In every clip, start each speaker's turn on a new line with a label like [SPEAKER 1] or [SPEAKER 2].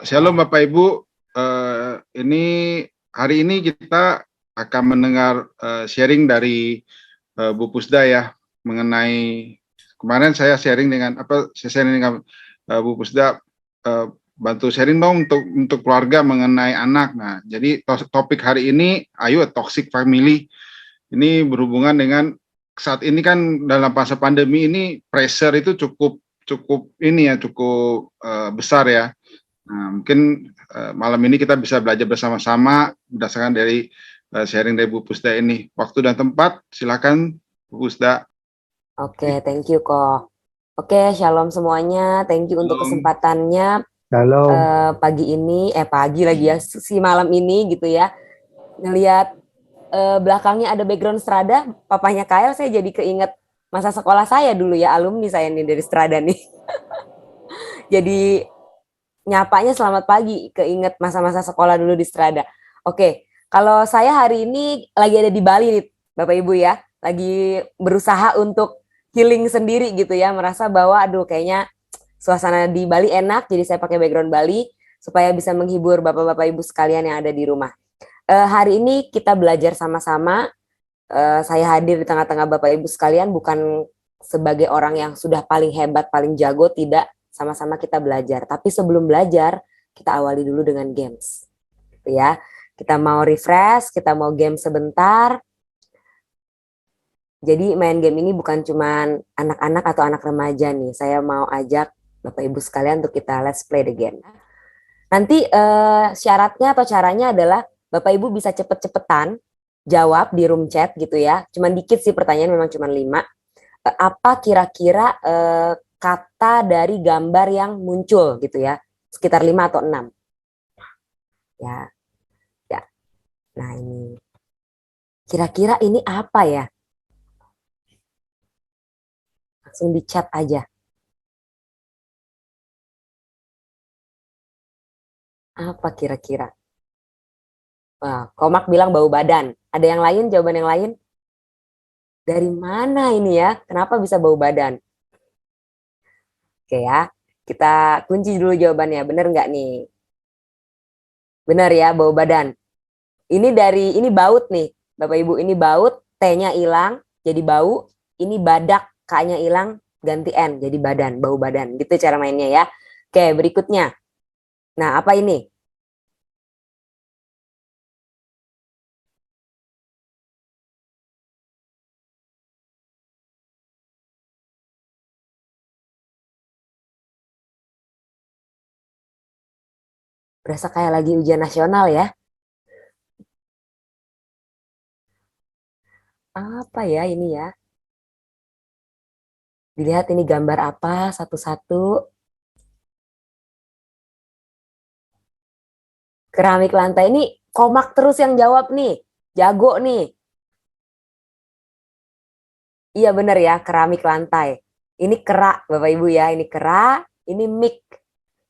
[SPEAKER 1] Shalom Bapak Ibu. Ini hari ini kita akan mendengar sharing dari Bu Pusda ya mengenai kemarin saya sharing dengan Bu Pusda, bantu sharing dong untuk keluarga mengenai anak. Nah, jadi topik hari ini ayo toxic family. Ini berhubungan dengan saat ini kan dalam masa pandemi ini pressure itu cukup cukup ini ya cukup besar ya. Nah, mungkin malam ini kita bisa belajar bersama-sama berdasarkan dari sharing dari Bu Pusda ini. Waktu dan tempat, silakan Bu Pusda.
[SPEAKER 2] Oke, thank you kok. Oke, shalom semuanya. Thank you untuk
[SPEAKER 1] Shalom.
[SPEAKER 2] kesempatannya
[SPEAKER 3] Shalom.
[SPEAKER 2] pagi ini, pagi lagi ya, si malam ini gitu ya. Ngelihat belakangnya ada background Strada, papanya Kael, saya jadi keinget masa sekolah saya dulu ya, alumni saya nih dari Strada nih. Jadi nyapanya selamat pagi, keinget masa-masa sekolah dulu di Strada. Oke, kalau saya hari ini lagi ada di Bali nih, Bapak Ibu ya, lagi berusaha untuk healing sendiri gitu ya, merasa bahwa aduh kayaknya suasana di Bali enak, jadi saya pakai background Bali supaya bisa menghibur Bapak-Bapak Ibu sekalian yang ada di rumah. Hari ini kita belajar sama-sama. Saya hadir di tengah-tengah Bapak Ibu sekalian bukan sebagai orang yang sudah paling hebat, paling jago, tidak. Sama-sama kita belajar. Tapi sebelum belajar, kita awali dulu dengan games. Gitu ya. Kita mau refresh, kita mau game sebentar. Jadi main game ini bukan cuma anak-anak atau anak remaja nih. Saya mau ajak Bapak Ibu sekalian untuk kita let's play the game. Nanti syaratnya atau caranya adalah Bapak Ibu bisa cepet-cepetan jawab di room chat gitu ya. Cuman dikit sih pertanyaan, memang cuma 5. Apa kira-kira kata dari gambar yang muncul gitu ya. Sekitar 5 atau 6. Ya, ya. Nah ini. Kira-kira ini apa ya? Langsung di chat aja. Apa kira-kira? Wah, Komak bilang bau badan. Ada yang lain, jawaban yang lain? Dari mana ini ya? Kenapa bisa bau badan? Oke ya, kita kunci dulu jawabannya. Bener nggak nih? Bener ya, bau badan. Ini baut nih, Bapak Ibu. Ini baut, T-nya hilang, jadi bau. Ini badak, K-nya hilang, ganti N, jadi badan, bau badan. Gitu cara mainnya ya. Oke, berikutnya. Nah, apa ini? Berasa kayak lagi ujian nasional ya. Apa ya ini ya? Dilihat ini gambar apa satu-satu. Keramik lantai ini Komak terus yang jawab nih. Jago nih. Iya bener ya, keramik lantai. Ini kerak Bapak Ibu ya, ini kerak, ini mic.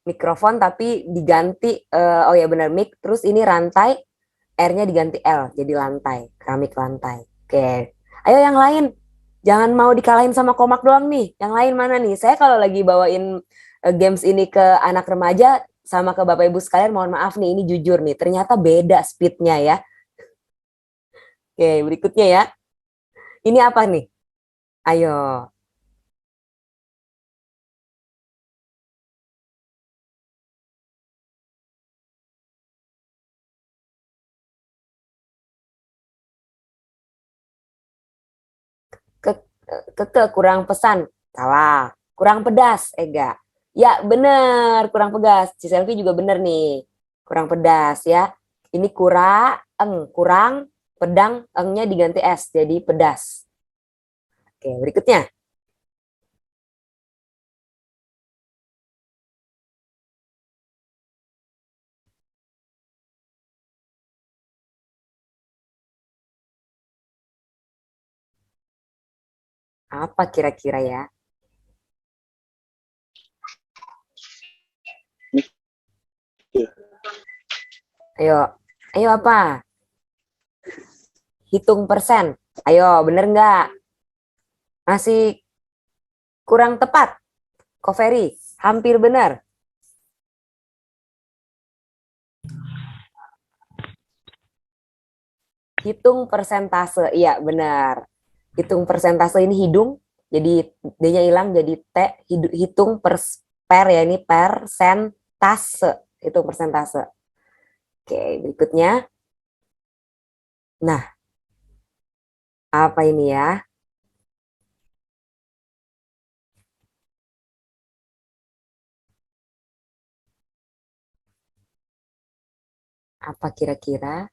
[SPEAKER 2] Mikrofon tapi diganti, oh ya benar mic, terus ini rantai, R-nya diganti L, jadi lantai, keramik lantai. Oke, ayo yang lain. Jangan mau dikalahin sama Komak doang nih. Yang lain mana nih? Saya kalau lagi bawain games ini ke anak remaja sama ke Bapak Ibu sekalian, mohon maaf nih, ini jujur nih, ternyata beda speednya ya. Oke, berikutnya ya. Ini apa nih? Ayo. Ke, kurang pesan. Salah. Kurang pedas. Enggak. Ya bener, kurang pedas. Si Selfie juga bener nih. Kurang pedas ya. Ini kurang, pedang, engnya diganti S. Jadi pedas. Oke, berikutnya. Apa kira-kira ya? Ayo, ayo apa? Hitung persen. Ayo, bener nggak? Masih kurang tepat. Kok Ferry? Hampir benar. Hitung persentase. Iya, benar. Hitung persentase ini hidung, jadi D-nya hilang jadi T, hitung per ya, ini persentase. Hitung persentase. Oke, berikutnya. Nah, apa ini ya? Apa kira-kira?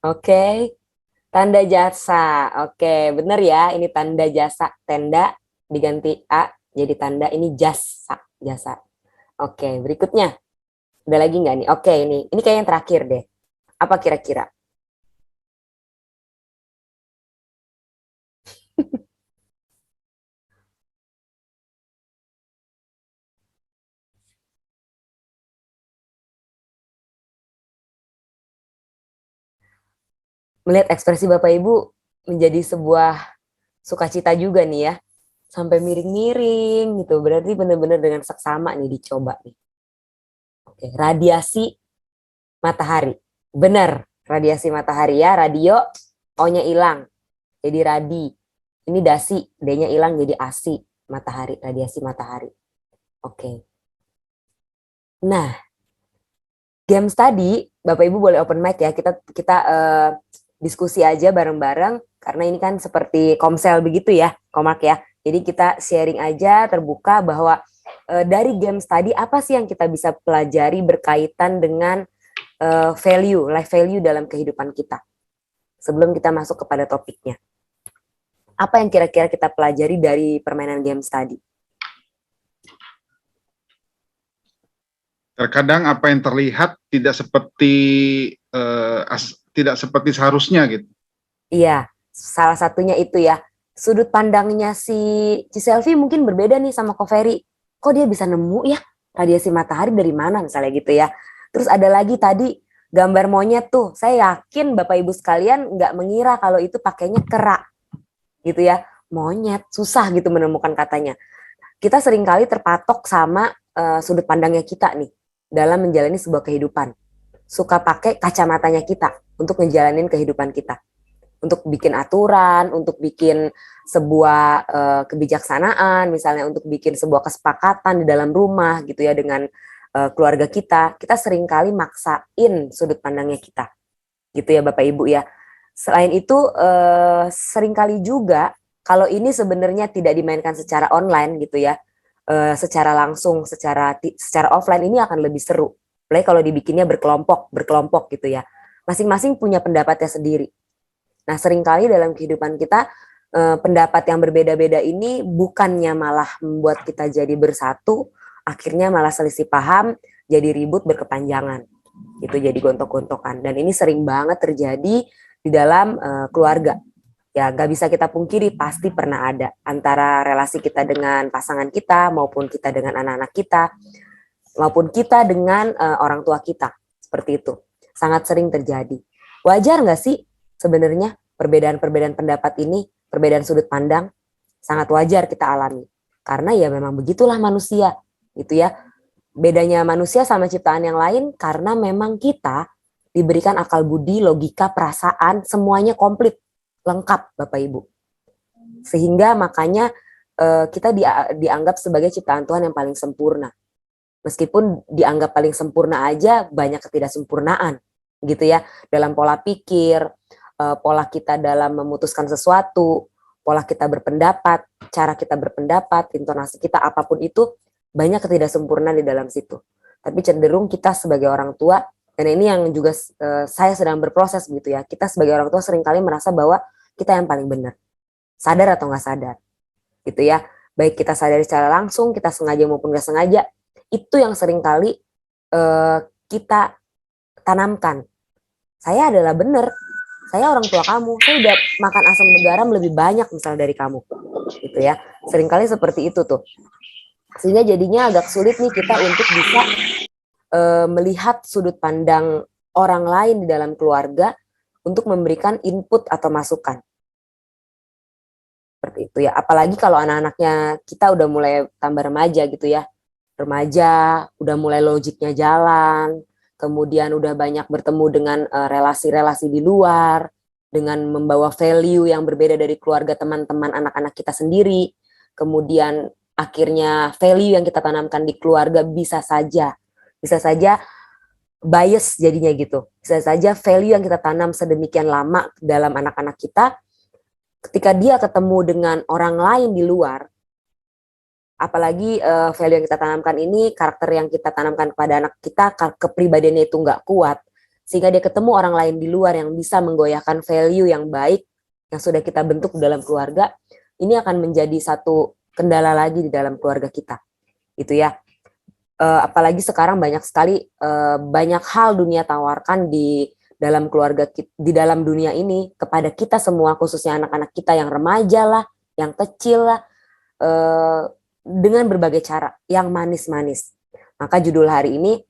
[SPEAKER 2] Oke, tanda jasa. Oke, bener ya. Ini tanda jasa. Tenda diganti A jadi tanda. Ini jasa. Jasa. Oke, berikutnya. Ada lagi nggak nih? Oke, ini kayak yang terakhir deh. Apa kira-kira? Melihat ekspresi Bapak Ibu menjadi sebuah sukacita juga nih ya. Sampai miring-miring gitu. Berarti benar-benar dengan seksama nih dicoba nih. Oke, radiasi matahari. Benar, radiasi matahari ya. Radio, O-nya hilang. Jadi radi. Ini dasi, D-nya hilang jadi asi. Matahari, radiasi matahari. Oke. Nah, games tadi, Bapak Ibu boleh open mic ya. Kita diskusi aja bareng-bareng karena ini kan seperti komsel begitu ya, Komak ya. Jadi kita sharing aja terbuka bahwa dari games tadi apa sih yang kita bisa pelajari berkaitan dengan value, life value dalam kehidupan kita. Sebelum kita masuk kepada topiknya. Apa yang kira-kira kita pelajari dari permainan games tadi?
[SPEAKER 1] Terkadang apa yang terlihat tidak seperti seharusnya gitu.
[SPEAKER 2] Iya, salah satunya itu ya. Sudut pandangnya si Selfie mungkin berbeda nih sama Ko Ferry. Kok dia bisa nemu ya radiasi matahari dari mana misalnya gitu ya. Terus ada lagi tadi gambar monyet tuh. Saya yakin Bapak Ibu sekalian nggak mengira kalau itu pakainya kera gitu ya. Monyet, susah gitu menemukan katanya. Kita seringkali terpatok sama sudut pandangnya kita nih dalam menjalani sebuah kehidupan. Suka pakai kacamatanya kita untuk ngejalanin kehidupan kita. Untuk bikin aturan, untuk bikin sebuah kebijaksanaan, misalnya untuk bikin sebuah kesepakatan di dalam rumah gitu ya dengan keluarga kita seringkali maksain sudut pandangnya kita, gitu ya Bapak Ibu ya. Selain itu seringkali juga kalau ini sebenarnya tidak dimainkan secara online gitu ya, secara langsung, secara offline ini akan lebih seru. Apalagi kalau dibikinnya berkelompok gitu ya. Masing-masing punya pendapatnya sendiri. Nah, seringkali dalam kehidupan kita pendapat yang berbeda-beda ini bukannya malah membuat kita jadi bersatu, akhirnya malah selisih paham, jadi ribut berkepanjangan. Itu jadi gontok-gontokan. Dan ini sering banget terjadi di dalam keluarga. Ya, gak bisa kita pungkiri, pasti pernah ada antara relasi kita dengan pasangan kita, maupun kita dengan anak-anak kita, maupun kita dengan orang tua kita. Seperti itu. Sangat sering terjadi. Wajar nggak sih sebenarnya perbedaan-perbedaan pendapat ini, perbedaan sudut pandang, sangat wajar kita alami. Karena ya memang begitulah manusia, gitu ya. Bedanya manusia sama ciptaan yang lain karena memang kita diberikan akal budi, logika, perasaan, semuanya komplit, lengkap Bapak Ibu. Sehingga makanya kita dianggap sebagai ciptaan Tuhan yang paling sempurna. Meskipun dianggap paling sempurna aja banyak ketidaksempurnaan, gitu ya. Dalam pola pikir, pola kita dalam memutuskan sesuatu, pola kita berpendapat, cara kita berpendapat, intonasi kita, apapun itu, banyak ketidaksempurnaan di dalam situ. Tapi cenderung kita sebagai orang tua, dan ini yang juga saya sedang berproses gitu ya, kita sebagai orang tua seringkali merasa bahwa kita yang paling benar. Sadar atau nggak sadar, gitu ya. Baik kita sadar secara langsung, kita sengaja maupun nggak sengaja, itu yang seringkali kita tanamkan. Saya adalah benar, saya orang tua kamu, saya udah makan asam garam lebih banyak misalnya dari kamu, gitu ya. Seringkali seperti itu tuh. Sehingga jadinya agak sulit nih kita untuk bisa melihat sudut pandang orang lain di dalam keluarga untuk memberikan input atau masukan. Seperti itu ya. Apalagi kalau anak-anaknya kita udah mulai tambah remaja gitu ya. Remaja, udah mulai logiknya jalan, kemudian udah banyak bertemu dengan relasi-relasi di luar, dengan membawa value yang berbeda dari keluarga, teman-teman, anak-anak kita sendiri. Kemudian akhirnya value yang kita tanamkan di keluarga bisa saja bias jadinya gitu. Bisa saja value yang kita tanam sedemikian lama dalam anak-anak kita, ketika dia ketemu dengan orang lain di luar, apalagi value yang kita tanamkan ini, karakter yang kita tanamkan kepada anak kita, kepribadiannya itu nggak kuat, sehingga dia ketemu orang lain di luar yang bisa menggoyahkan value yang baik yang sudah kita bentuk dalam keluarga, ini akan menjadi satu kendala lagi di dalam keluarga kita, gitu ya. Apalagi sekarang banyak sekali banyak hal dunia tawarkan di dalam keluarga, di dalam dunia ini kepada kita semua, khususnya anak-anak kita yang remaja lah, yang kecil lah, dengan berbagai cara yang manis-manis. Maka judul hari ini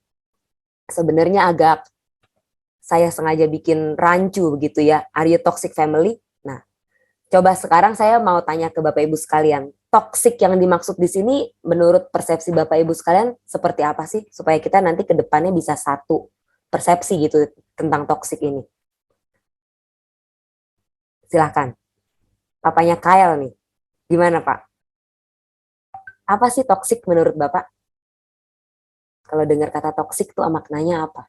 [SPEAKER 2] sebenarnya agak saya sengaja bikin rancu begitu ya, Are You Toxic Family? Nah, coba sekarang saya mau tanya ke Bapak Ibu sekalian, toxic yang dimaksud di sini menurut persepsi Bapak Ibu sekalian seperti apa sih, supaya kita nanti ke depannya bisa satu persepsi gitu tentang toxic ini. Silahkan. Papanya Kyle nih. Gimana Pak? Apa sih toxic menurut Bapak? Kalau dengar kata toxic tuh maknanya apa?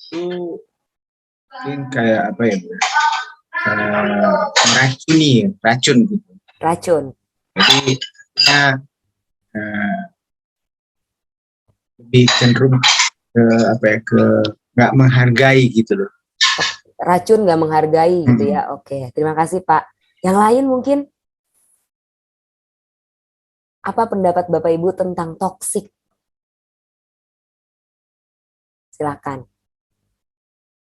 [SPEAKER 3] Itu mungkin kayak apa ya, meracuni, racun gitu.
[SPEAKER 2] Racun.
[SPEAKER 3] Jadi lebih cenderung ke apa ya, ke nggak menghargai gitu loh.
[SPEAKER 2] Racun nggak menghargai gitu ya. Oke, terima kasih Pak. Yang lain mungkin apa pendapat Bapak Ibu tentang toksik? Silakan.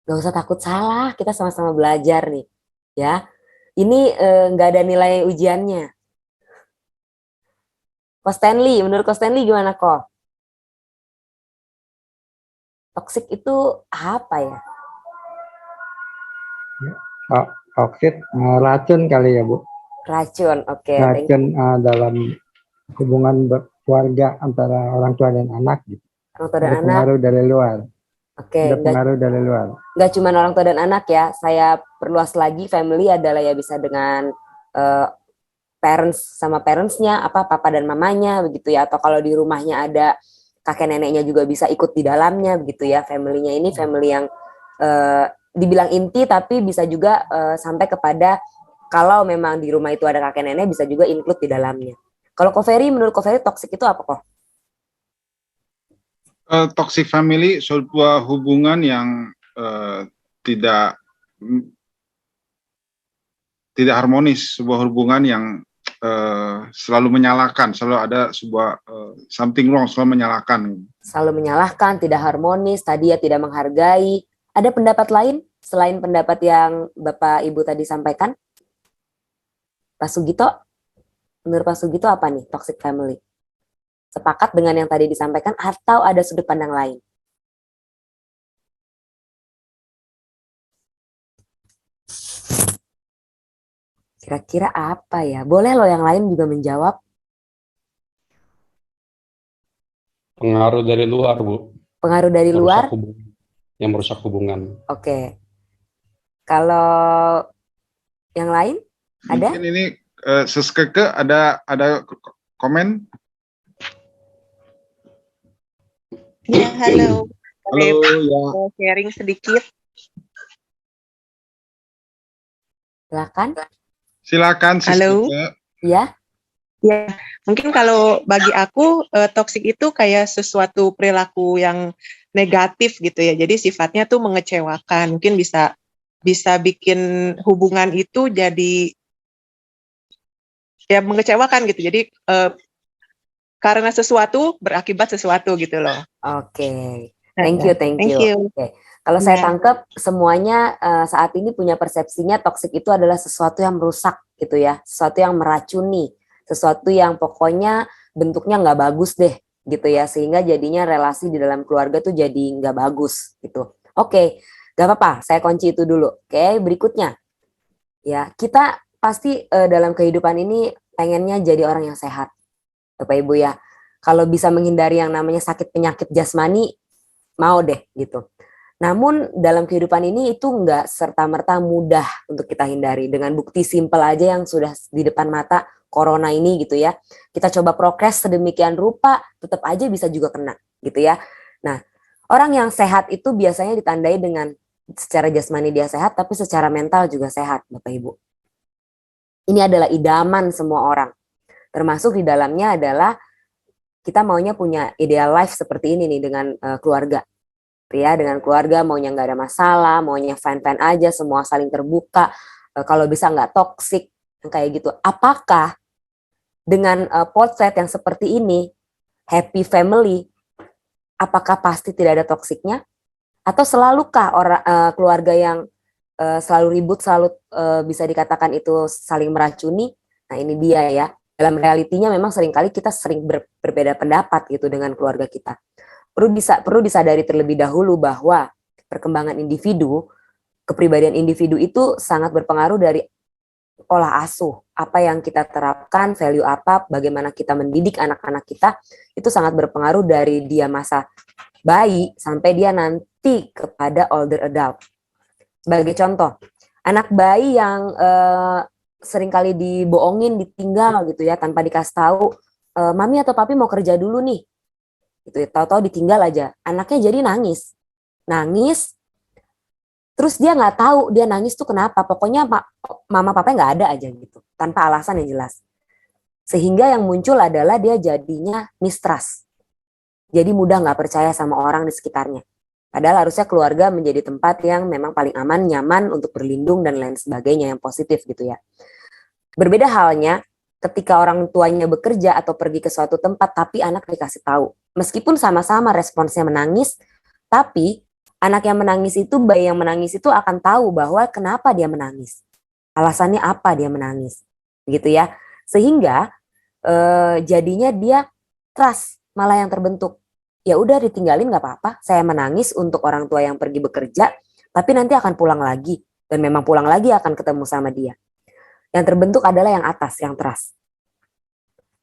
[SPEAKER 2] Gak usah takut salah, kita sama-sama belajar nih, ya. Ini nggak ada nilai ujiannya. Ko Stanley, menurut Ko Stanley gimana kok? Toksik itu apa ya?
[SPEAKER 4] Toksik racun kali ya Bu.
[SPEAKER 2] Racun, oke.
[SPEAKER 4] Racun dalam hubungan keluarga antara orang tua dan anak. Gitu.
[SPEAKER 2] Orang tua dan anak.
[SPEAKER 4] Pengaruh dari luar.
[SPEAKER 2] Oke.
[SPEAKER 4] Ada pengaruh dari luar.
[SPEAKER 2] Nggak cuma orang tua dan anak ya. Saya perluas lagi, family adalah ya bisa dengan parents sama parentsnya, apa papa dan mamanya begitu ya. Atau kalau di rumahnya ada kakek neneknya juga bisa ikut di dalamnya begitu ya. Familynya ini family yang dibilang inti, tapi bisa juga sampai kepada kalau memang di rumah itu ada kakek nenek bisa juga include di dalamnya. Kalau Ko Ferry, menurut Ko Ferry toxic itu apa kok?
[SPEAKER 1] Toxic family sebuah hubungan yang tidak harmonis, sebuah hubungan yang selalu menyalahkan, selalu ada sebuah something wrong, selalu menyalahkan. Selalu
[SPEAKER 2] menyalahkan, tidak harmonis, tadi ya tidak menghargai. Ada pendapat lain selain pendapat yang Bapak Ibu tadi sampaikan? Pak Sugito, menurut Pak Sugito apa nih toxic family? Sepakat dengan yang tadi disampaikan atau ada sudut pandang lain? Kira-kira apa ya? Boleh loh yang lain juga menjawab.
[SPEAKER 5] Pengaruh dari luar, Bu.
[SPEAKER 2] Pengaruh dari luar?
[SPEAKER 5] Yang merusak hubungan.
[SPEAKER 2] Oke. Kalau yang lain? Ada?
[SPEAKER 1] Mungkin ini Seskeke ada komen?
[SPEAKER 6] Ya, halo.
[SPEAKER 1] Halo, ya.
[SPEAKER 6] Mau sharing sedikit.
[SPEAKER 2] Silakan.
[SPEAKER 6] Halo.
[SPEAKER 2] Ya.
[SPEAKER 6] Ya, mungkin kalau bagi aku toksik itu kayak sesuatu perilaku yang negatif gitu ya. Jadi sifatnya tuh mengecewakan. Mungkin bisa bikin hubungan itu jadi ya mengecewakan gitu. Jadi karena sesuatu berakibat sesuatu gitu loh.
[SPEAKER 2] Oke. Thank you. Okay. Kalau saya tangkap semuanya saat ini punya persepsinya toksik itu adalah sesuatu yang merusak gitu ya, sesuatu yang meracuni, sesuatu yang pokoknya bentuknya nggak bagus deh gitu ya, sehingga jadinya relasi di dalam keluarga tuh jadi nggak bagus gitu. Oke, nggak apa-apa, saya kunci itu dulu. Oke, berikutnya ya, kita pasti dalam kehidupan ini pengennya jadi orang yang sehat, Bapak Ibu ya. Kalau bisa menghindari yang namanya sakit penyakit jasmani, mau deh gitu. Namun dalam kehidupan ini itu nggak serta-merta mudah untuk kita hindari. Dengan bukti simpel aja yang sudah di depan mata, corona ini gitu ya. Kita coba prokes sedemikian rupa, tetap aja bisa juga kena gitu ya. Nah, orang yang sehat itu biasanya ditandai dengan secara jasmani dia sehat, tapi secara mental juga sehat, Bapak Ibu. Ini adalah idaman semua orang. Termasuk di dalamnya adalah kita maunya punya ideal life seperti ini nih dengan keluarga. Ya, dengan keluarga maunya nggak ada masalah, maunya fine-fine aja, semua saling terbuka, kalau bisa nggak toksik, kayak gitu. Apakah dengan potret yang seperti ini, happy family, apakah pasti tidak ada toksiknya? Atau selalukah keluarga yang selalu ribut, selalu bisa dikatakan itu saling meracuni? Nah ini dia ya, dalam realitinya memang seringkali kita sering berbeda pendapat gitu dengan keluarga kita. Perlu disadari terlebih dahulu bahwa perkembangan individu, kepribadian individu itu sangat berpengaruh dari pola asuh, apa yang kita terapkan, value apa, bagaimana kita mendidik anak-anak kita, itu sangat berpengaruh dari dia masa bayi sampai dia nanti kepada older adult. Sebagai contoh, anak bayi yang seringkali dibohongin, ditinggal gitu ya, tanpa dikasih tahu, mami atau papi mau kerja dulu nih, gitu, tahu-tahu ditinggal aja, anaknya jadi nangis, terus dia nggak tahu dia nangis tuh kenapa, pokoknya mama papa nggak ada aja gitu, tanpa alasan yang jelas, sehingga yang muncul adalah dia jadinya mistrust, jadi mudah nggak percaya sama orang di sekitarnya, padahal harusnya keluarga menjadi tempat yang memang paling aman, nyaman untuk berlindung dan lain sebagainya yang positif gitu ya. Berbeda halnya ketika orang tuanya bekerja atau pergi ke suatu tempat tapi anak dikasih tahu. Meskipun sama-sama responsnya menangis, tapi anak yang menangis itu, bayi yang menangis itu akan tahu bahwa kenapa dia menangis. Alasannya apa dia menangis. Gitu ya. Sehingga jadinya dia trust malah yang terbentuk. Ya udah ditinggalin nggak apa-apa, saya menangis untuk orang tua yang pergi bekerja, tapi nanti akan pulang lagi. Dan memang pulang lagi akan ketemu sama dia. Yang terbentuk adalah yang atas, yang trust.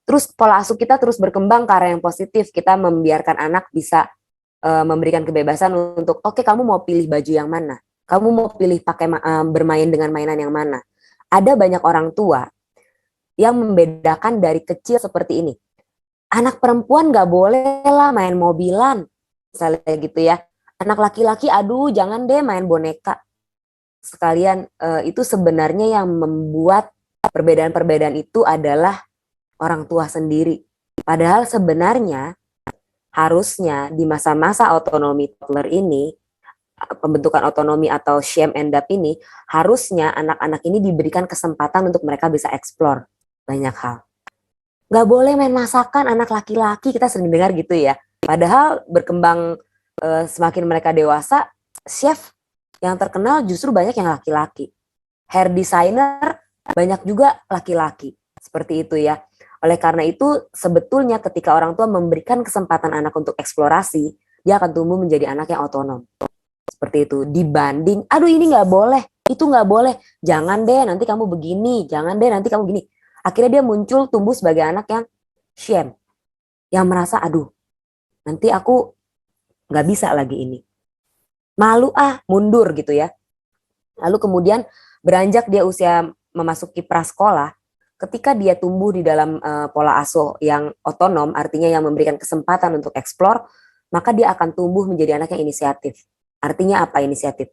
[SPEAKER 2] Terus pola asuh kita terus berkembang ke arah yang positif. Kita membiarkan anak bisa memberikan kebebasan untuk oke, kamu mau pilih baju yang mana? Kamu mau pilih pakai bermain dengan mainan yang mana? Ada banyak orang tua yang membedakan dari kecil seperti ini. Anak perempuan gak boleh lah main mobilan. Misalnya gitu ya. Anak laki-laki aduh jangan deh main boneka. Sekalian itu sebenarnya yang membuat perbedaan-perbedaan itu adalah orang tua sendiri. Padahal sebenarnya harusnya di masa-masa otonomi toddler ini, pembentukan otonomi atau shame and up ini, harusnya anak-anak ini diberikan kesempatan untuk mereka bisa explore banyak hal. Gak boleh main masakan anak laki-laki, kita sering dengar gitu ya. Padahal berkembang semakin mereka dewasa, chef yang terkenal justru banyak yang laki-laki. Hair designer banyak juga laki-laki. Seperti itu ya. Oleh karena itu sebetulnya ketika orang tua memberikan kesempatan anak untuk eksplorasi, dia akan tumbuh menjadi anak yang otonom. Seperti itu. Dibanding, aduh ini gak boleh, itu gak boleh. Jangan deh nanti kamu begini, jangan deh nanti kamu gini. Akhirnya dia muncul tumbuh sebagai anak yang shame. Yang merasa aduh nanti aku gak bisa lagi ini. Malu mundur gitu ya. Lalu kemudian beranjak dia usia memasuki prasekolah, ketika dia tumbuh di dalam pola asuh yang otonom, artinya yang memberikan kesempatan untuk eksplor, maka dia akan tumbuh menjadi anak yang inisiatif. Artinya apa inisiatif?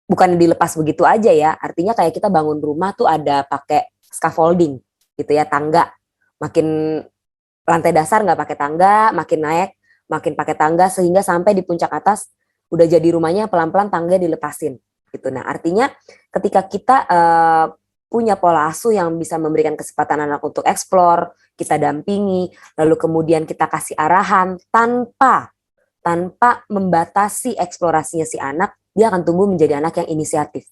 [SPEAKER 2] Bukan dilepas begitu aja ya, artinya kayak kita bangun rumah tuh ada pakai scaffolding gitu ya, tangga. Makin lantai dasar nggak pakai tangga, makin naik, makin pakai tangga, sehingga sampai di puncak atas udah jadi rumahnya, pelan-pelan tangga dilepasin gitu. Nah artinya ketika kita punya pola asuh yang bisa memberikan kesempatan anak untuk eksplor, kita dampingi, lalu kemudian kita kasih arahan tanpa membatasi eksplorasinya si anak, dia akan tumbuh menjadi anak yang inisiatif.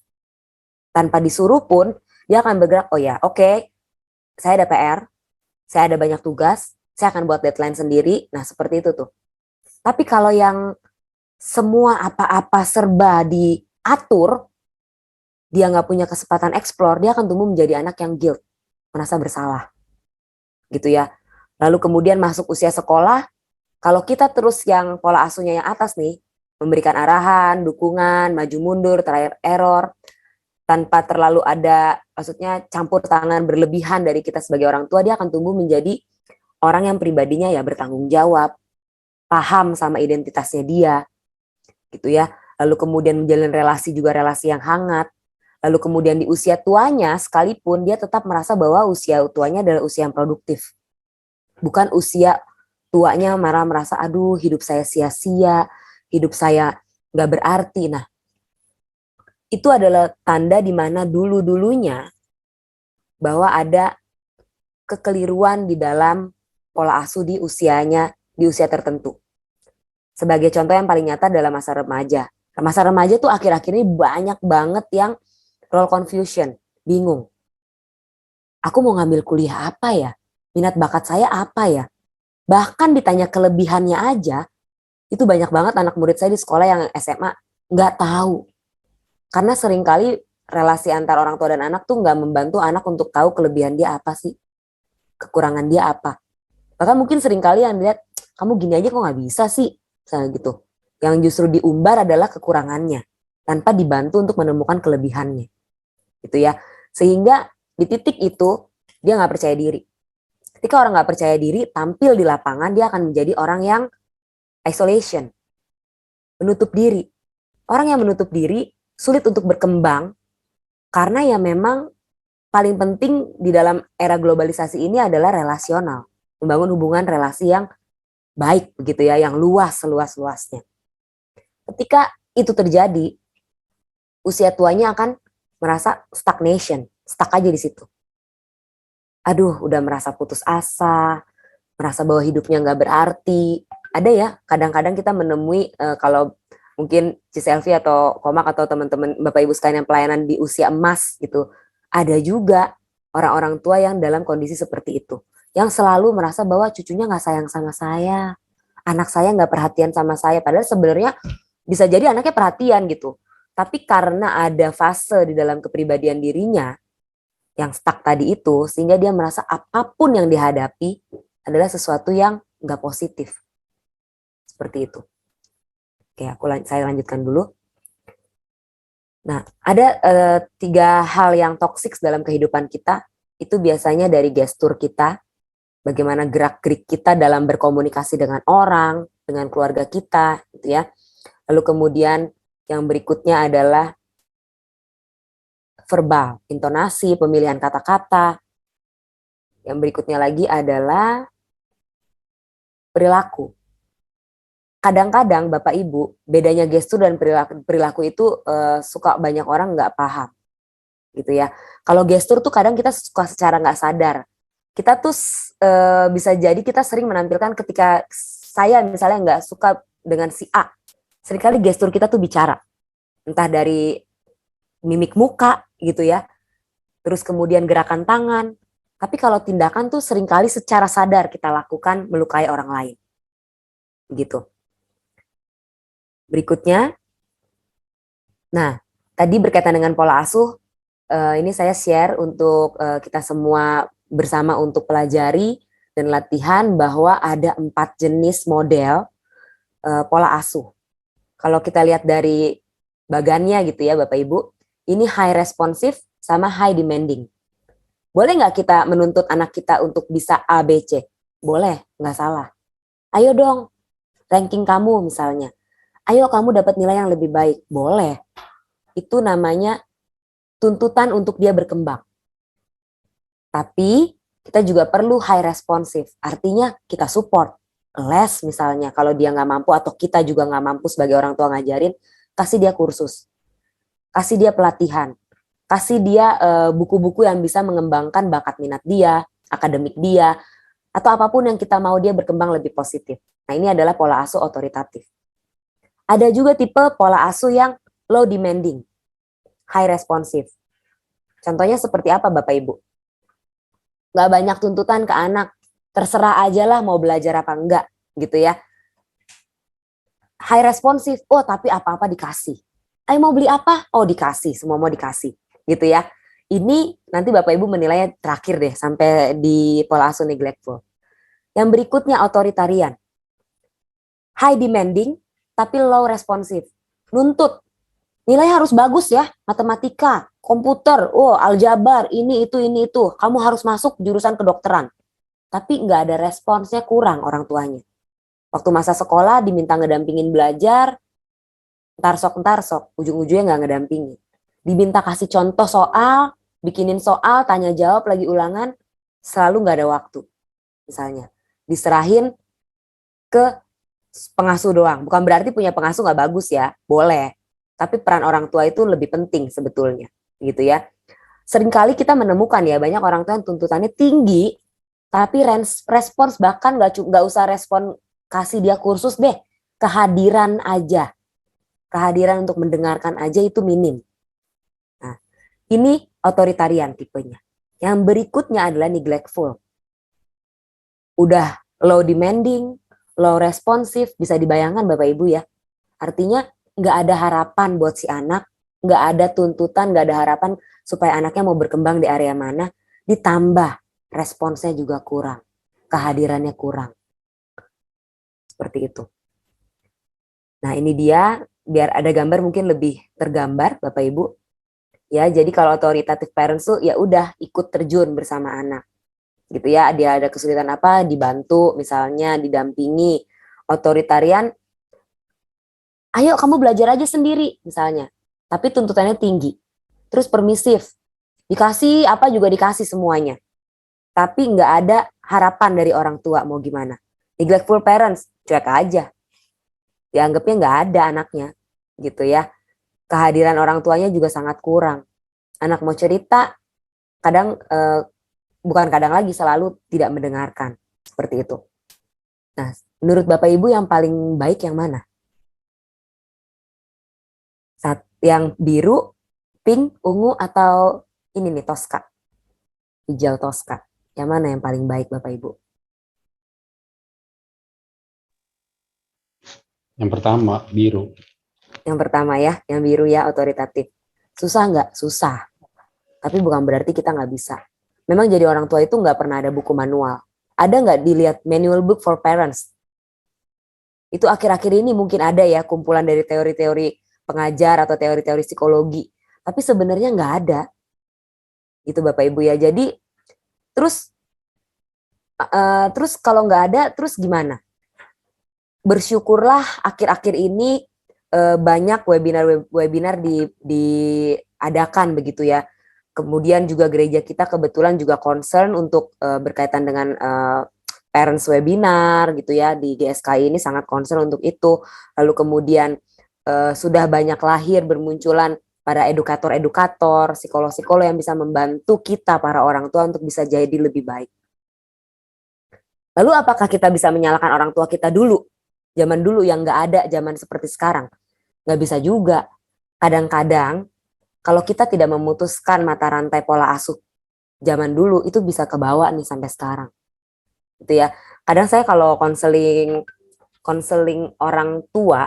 [SPEAKER 2] Tanpa disuruh pun dia akan bergerak, oh ya oke, saya ada PR, saya ada banyak tugas, saya akan buat deadline sendiri. Nah, seperti itu tuh. Tapi kalau yang semua apa-apa serba diatur, dia nggak punya kesempatan explore, dia akan tumbuh menjadi anak yang guilt, merasa bersalah. Gitu ya. Lalu kemudian masuk usia sekolah, kalau kita terus yang pola asuhnya yang atas nih, memberikan arahan, dukungan, maju mundur, trial error, tanpa terlalu ada, maksudnya campur tangan berlebihan dari kita sebagai orang tua, dia akan tumbuh menjadi orang yang pribadinya ya bertanggung jawab, paham sama identitasnya dia, gitu ya. Lalu kemudian menjalin relasi juga relasi yang hangat. Lalu kemudian di usia tuanya sekalipun dia tetap merasa bahwa usia tuanya adalah usia yang produktif. Bukan usia tuanya merasa aduh hidup saya sia-sia, hidup saya nggak berarti. Nah, itu adalah tanda di mana dulu-dulunya bahwa ada kekeliruan di dalam pola asuh di usianya, di usia tertentu. Sebagai contoh yang paling nyata adalah masa remaja. Masa remaja tuh akhir-akhir ini banyak banget yang role confusion, bingung. Aku mau ngambil kuliah apa ya? Minat bakat saya apa ya? Bahkan ditanya kelebihannya aja, itu banyak banget anak murid saya di sekolah yang SMA nggak tahu. Karena seringkali relasi antar orang tua dan anak tuh nggak membantu anak untuk tahu kelebihan dia apa sih, kekurangan dia apa. Bahkan mungkin seringkali yang dilihat, kamu gini aja kok nggak bisa sih, misalnya gitu. Yang justru diumbar adalah kekurangannya, tanpa dibantu untuk menemukan kelebihannya. Gitu ya. Sehingga di titik itu, dia nggak percaya diri. Ketika orang nggak percaya diri, tampil di lapangan, dia akan menjadi orang yang isolation, menutup diri. Orang yang menutup diri sulit untuk berkembang karena ya memang paling penting di dalam era globalisasi ini adalah relasional, membangun hubungan relasi yang baik begitu ya, yang luas seluas-luasnya. Ketika itu terjadi, usia tuanya akan merasa stagnation, stuck aja di situ. Aduh, udah merasa putus asa, merasa bahwa hidupnya nggak berarti. Ada ya, kadang-kadang kita menemui kalau mungkin Ciselvi atau Komak atau teman-teman Bapak Ibu sekalian yang pelayanan di usia emas gitu, ada juga orang-orang tua yang dalam kondisi seperti itu, yang selalu merasa bahwa cucunya nggak sayang sama saya, anak saya nggak perhatian sama saya, padahal sebenarnya bisa jadi anaknya perhatian gitu, tapi karena ada fase di dalam kepribadian dirinya yang stuck tadi itu, sehingga dia merasa apapun yang dihadapi adalah sesuatu yang nggak positif. Seperti itu. Oke, saya lanjutkan dulu. Nah, ada 3 hal yang toksik dalam kehidupan kita. Itu biasanya dari gestur kita, bagaimana gerak-gerik kita dalam berkomunikasi dengan orang, dengan keluarga kita, gitu ya. Lalu kemudian yang berikutnya adalah verbal, intonasi, pemilihan kata-kata. Yang berikutnya lagi adalah perilaku. Kadang-kadang Bapak Ibu, bedanya gestur dan perilaku itu suka banyak orang nggak paham. Gitu ya. Kalau gestur tuh kadang kita suka secara nggak sadar. Kita tuh bisa jadi kita sering menampilkan ketika saya misalnya nggak suka dengan si A. Seringkali gestur kita tuh bicara. Entah dari mimik muka gitu ya. Terus kemudian gerakan tangan. Tapi kalau tindakan tuh seringkali secara sadar kita lakukan melukai orang lain. Gitu. Berikutnya. Nah, tadi berkaitan dengan pola asuh, ini saya share untuk kita semua bersama untuk pelajari dan latihan bahwa ada 4 jenis model pola asuh. Kalau kita lihat dari bagannya gitu ya Bapak Ibu, ini high responsive sama high demanding. Boleh nggak kita menuntut anak kita untuk bisa A, B, C? Boleh, nggak salah. Ayo dong, ranking kamu misalnya. Ayo kamu dapat nilai yang lebih baik. Boleh. Itu namanya tuntutan untuk dia berkembang. Tapi kita juga perlu high responsive. Artinya kita support. Les misalnya kalau dia nggak mampu atau kita juga nggak mampu sebagai orang tua ngajarin, kasih dia kursus. Kasih dia pelatihan. Kasih dia buku-buku yang bisa mengembangkan bakat minat dia, akademik dia, atau apapun yang kita mau dia berkembang lebih positif. Nah ini adalah pola asuh otoritatif. Ada juga tipe pola asuh yang low demanding, high responsive. Contohnya seperti apa Bapak Ibu? Gak banyak tuntutan ke anak, terserah aja lah mau belajar apa enggak gitu ya. High responsif, oh tapi apa-apa dikasih. Ayo mau beli apa? Oh dikasih, semua mau dikasih gitu ya. Ini nanti Bapak Ibu menilainya terakhir deh sampai di pola asuh neglectful. Yang berikutnya authoritarian. High demanding tapi low responsif. Nuntut. Nilai harus bagus ya, matematika, komputer, aljabar, ini itu. Kamu harus masuk jurusan kedokteran. Tapi nggak ada responsnya, kurang orang tuanya. Waktu masa sekolah diminta ngedampingin belajar, entar sok, ujung-ujungnya nggak ngedampingin. Diminta kasih contoh soal, bikinin soal, tanya jawab lagi ulangan, selalu nggak ada waktu. Misalnya, diserahin ke pengasuh doang. Bukan berarti punya pengasuh nggak bagus ya, boleh. Tapi peran orang tua itu lebih penting sebetulnya, gitu ya. Seringkali kita menemukan ya banyak orang tua yang tuntutannya tinggi, tapi respons bahkan nggak usah respon kasih dia kursus deh, kehadiran aja, kehadiran untuk mendengarkan aja itu minim. Nah, ini authoritarian tipenya. Yang berikutnya adalah neglectful. Udah low demanding, low responsif, bisa dibayangkan Bapak Ibu ya. Artinya nggak ada harapan buat si anak, nggak ada tuntutan, nggak ada harapan supaya anaknya mau berkembang di area mana, ditambah responsnya juga kurang, kehadirannya kurang. Seperti itu. Nah ini dia, biar ada gambar mungkin lebih tergambar Bapak Ibu. Ya, jadi kalau authoritative parents tuh ya udah ikut terjun bersama anak. Gitu ya, dia ada kesulitan apa, dibantu misalnya, didampingi. Authoritarian, ayo kamu belajar aja sendiri misalnya, tapi tuntutannya tinggi. Terus permisif, dikasih apa juga dikasih semuanya, tapi nggak ada harapan dari orang tua mau gimana. Neglectful parents, cuek aja, dianggapnya nggak ada anaknya gitu ya. Kehadiran orang tuanya juga sangat kurang. Anak mau cerita, kadang bukan kadang lagi, selalu tidak mendengarkan, seperti itu. Nah, menurut Bapak Ibu yang paling baik yang mana? Yang biru, pink, ungu, atau ini nih Tosca, hijau Tosca. Yang mana yang paling baik Bapak Ibu?
[SPEAKER 5] Yang pertama, biru.
[SPEAKER 2] Yang pertama ya, yang biru ya, otoritatif. Susah nggak? Susah. Tapi bukan berarti kita nggak bisa. Memang jadi orang tua itu nggak pernah ada buku manual. Ada nggak dilihat manual book for parents? Itu akhir-akhir ini mungkin ada ya, kumpulan dari teori-teori pengajar atau teori-teori psikologi. Tapi sebenarnya nggak ada. Itu Bapak Ibu ya. Jadi terus kalau nggak ada, terus gimana? Bersyukurlah akhir-akhir ini banyak webinar diadakan begitu ya. Kemudian juga gereja kita kebetulan juga concern untuk berkaitan dengan parents webinar gitu ya, di GSKI ini sangat concern untuk itu. Lalu kemudian sudah banyak lahir bermunculan para edukator-edukator, psikolog-psikolog yang bisa membantu kita para orang tua untuk bisa jadi lebih baik. Lalu apakah kita bisa menyalahkan orang tua kita dulu? Zaman dulu yang nggak ada, zaman seperti sekarang. Nggak bisa juga. Kadang-kadang kalau kita tidak memutuskan mata rantai pola asuh zaman dulu, itu bisa kebawa nih sampai sekarang. Gitu ya. Kadang saya kalau konseling orang tua,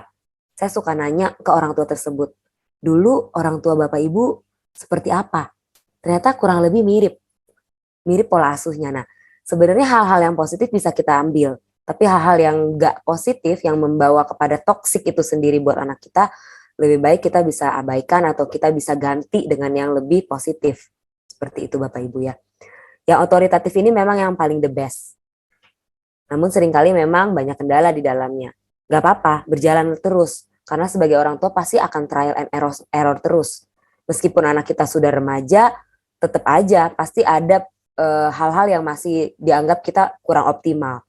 [SPEAKER 2] saya suka nanya ke orang tua tersebut, dulu orang tua Bapak Ibu seperti apa? Ternyata kurang lebih mirip pola asuhnya. Nah, sebenarnya hal-hal yang positif bisa kita ambil, tapi hal-hal yang nggak positif yang membawa kepada toksik itu sendiri buat anak kita, lebih baik kita bisa abaikan atau kita bisa ganti dengan yang lebih positif. Seperti itu Bapak Ibu ya. Yang otoritatif ini memang yang paling the best. Namun seringkali memang banyak kendala di dalamnya. Gak apa-apa, berjalan terus. Karena sebagai orang tua pasti akan trial and error terus. Meskipun anak kita sudah remaja, tetap aja pasti ada hal-hal yang masih dianggap kita kurang optimal.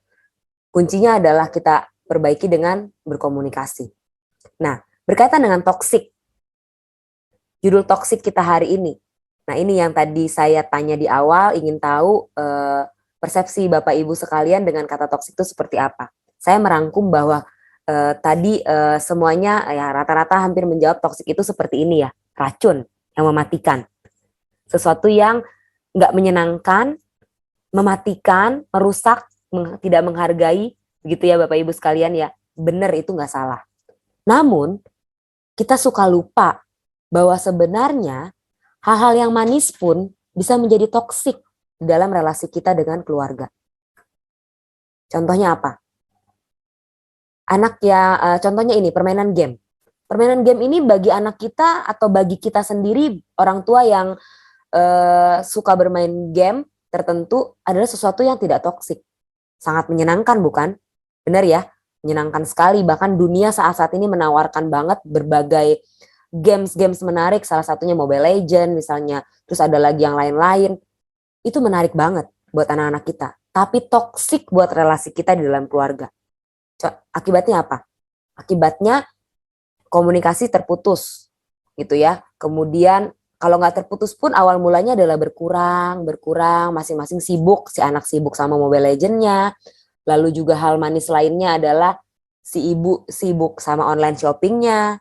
[SPEAKER 2] Kuncinya adalah kita perbaiki dengan berkomunikasi. Nah, berkaitan dengan toksik, judul toksik kita hari ini. Nah, ini yang tadi saya tanya di awal, ingin tahu persepsi Bapak Ibu sekalian dengan kata toksik itu seperti apa. Saya merangkum bahwa tadi semuanya ya rata-rata hampir menjawab toksik itu seperti ini ya, racun yang mematikan. Sesuatu yang nggak menyenangkan, mematikan, merusak, tidak menghargai, begitu ya Bapak Ibu sekalian ya, benar itu nggak salah. Namun kita suka lupa bahwa sebenarnya hal-hal yang manis pun bisa menjadi toksik dalam relasi kita dengan keluarga. Contohnya apa? Contohnya ini permainan game. Permainan game ini bagi anak kita atau bagi kita sendiri orang tua yang suka bermain game tertentu adalah sesuatu yang tidak toksik. Sangat menyenangkan bukan? Benar ya? Menyenangkan sekali. Bahkan dunia saat ini menawarkan banget berbagai games menarik. Salah satunya Mobile Legends misalnya. Terus ada lagi yang lain-lain. Itu menarik banget buat anak-anak kita. Tapi toksik buat relasi kita di dalam keluarga. Akibatnya apa? Akibatnya komunikasi terputus gitu ya. Kemudian kalau nggak terputus pun awal mulanya adalah berkurang, masing-masing sibuk, si anak sibuk sama Mobile Legends-nya. Lalu juga hal manis lainnya adalah si ibu sibuk sama online shopping-nya.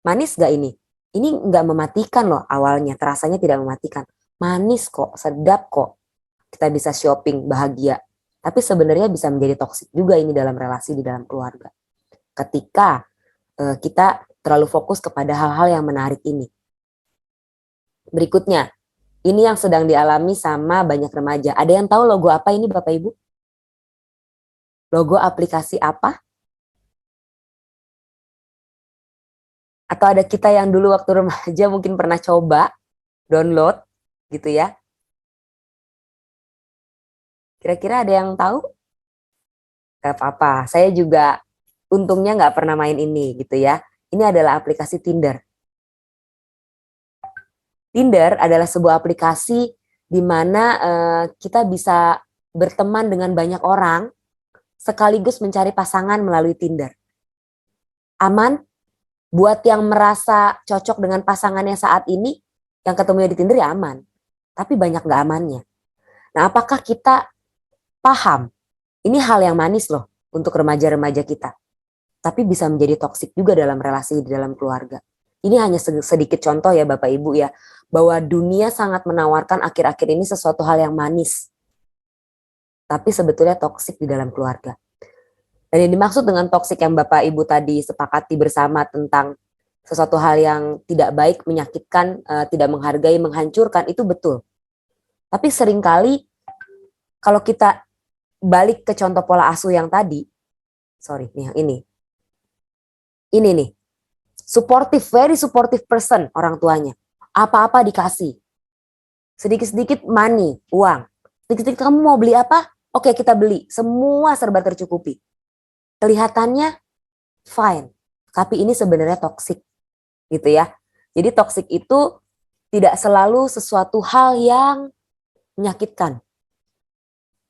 [SPEAKER 2] Manis gak ini? Ini nggak mematikan loh awalnya, terasanya tidak mematikan. Manis kok, sedap kok. Kita bisa shopping, bahagia. Tapi sebenarnya bisa menjadi toksik juga ini dalam relasi di dalam keluarga. Ketika kita terlalu fokus kepada hal-hal yang menarik ini. Berikutnya, ini yang sedang dialami sama banyak remaja. Ada yang tahu logo apa ini Bapak Ibu? Logo aplikasi apa? Atau ada kita yang dulu waktu remaja mungkin pernah coba download gitu ya. Kira-kira ada yang tahu? Gak apa-apa, saya juga untungnya nggak pernah main ini gitu ya. Ini adalah aplikasi Tinder. Tinder adalah sebuah aplikasi di mana kita bisa berteman dengan banyak orang sekaligus mencari pasangan melalui Tinder. Aman, buat yang merasa cocok dengan pasangannya saat ini, yang ketemunya di Tinder ya aman. Tapi banyak nggak amannya. Nah, apakah kita paham? Ini hal yang manis loh untuk remaja-remaja kita. Tapi bisa menjadi toksik juga dalam relasi di dalam keluarga. Ini hanya sedikit contoh ya Bapak Ibu ya. Bahwa dunia sangat menawarkan akhir-akhir ini sesuatu hal yang manis. Tapi sebetulnya toksik di dalam keluarga. Dan yang dimaksud dengan toksik yang Bapak Ibu tadi sepakati bersama tentang sesuatu hal yang tidak baik, menyakitkan, tidak menghargai, menghancurkan, itu betul. Tapi seringkali kalau kita balik ke contoh pola asuh yang tadi, yang ini nih, supportive, very supportive person orang tuanya, apa-apa dikasih, sedikit-sedikit money, uang, sedikit-sedikit kamu mau beli apa, oke kita beli, semua serba tercukupi, kelihatannya fine, tapi ini sebenarnya toksik, gitu ya. Jadi toksik itu tidak selalu sesuatu hal yang menyakitkan,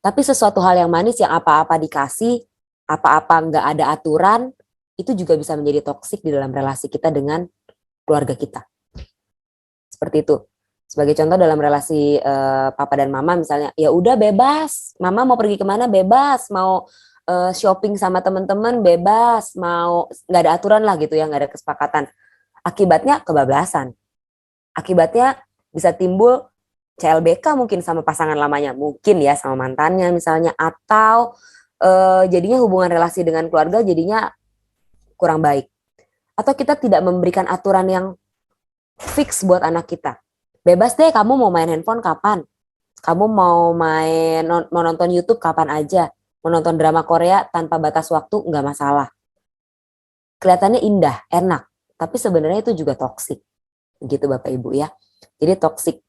[SPEAKER 2] tapi sesuatu hal yang manis yang apa-apa dikasih, apa-apa nggak ada aturan, itu juga bisa menjadi toksik di dalam relasi kita dengan keluarga kita. Seperti itu. Sebagai contoh dalam relasi papa dan mama misalnya, ya udah bebas, mama mau pergi kemana bebas, mau shopping sama teman-teman bebas, mau nggak ada aturan lah gitu ya, nggak ada kesepakatan. Akibatnya kebablasan. Akibatnya bisa timbul CLBK mungkin sama pasangan lamanya, mungkin ya sama mantannya misalnya, atau jadinya hubungan relasi dengan keluarga jadinya kurang baik. Atau kita tidak memberikan aturan yang fix buat anak kita. Bebas deh kamu mau main handphone kapan, kamu mau nonton YouTube kapan aja, mau nonton drama Korea tanpa batas waktu nggak masalah. Kelihatannya indah, enak, tapi sebenarnya itu juga toksik, gitu Bapak Ibu ya. Jadi toksik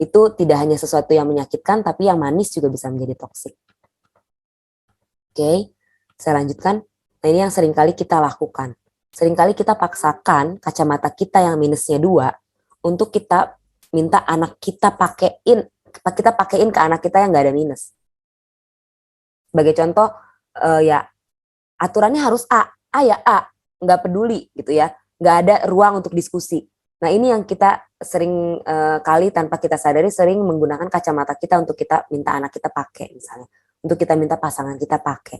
[SPEAKER 2] itu tidak hanya sesuatu yang menyakitkan, tapi yang manis juga bisa menjadi toksik. Oke, saya lanjutkan. Nah ini yang seringkali kita lakukan. Seringkali kita paksakan kacamata kita yang minusnya 2 untuk kita minta anak kita pakein ke anak kita yang nggak ada minus. Sebagai contoh, ya aturannya harus A ya A, nggak peduli gitu ya, nggak ada ruang untuk diskusi. Nah ini yang kita sering kali tanpa kita sadari sering menggunakan kacamata kita untuk kita minta anak kita pakai misalnya, untuk kita minta pasangan kita pakai,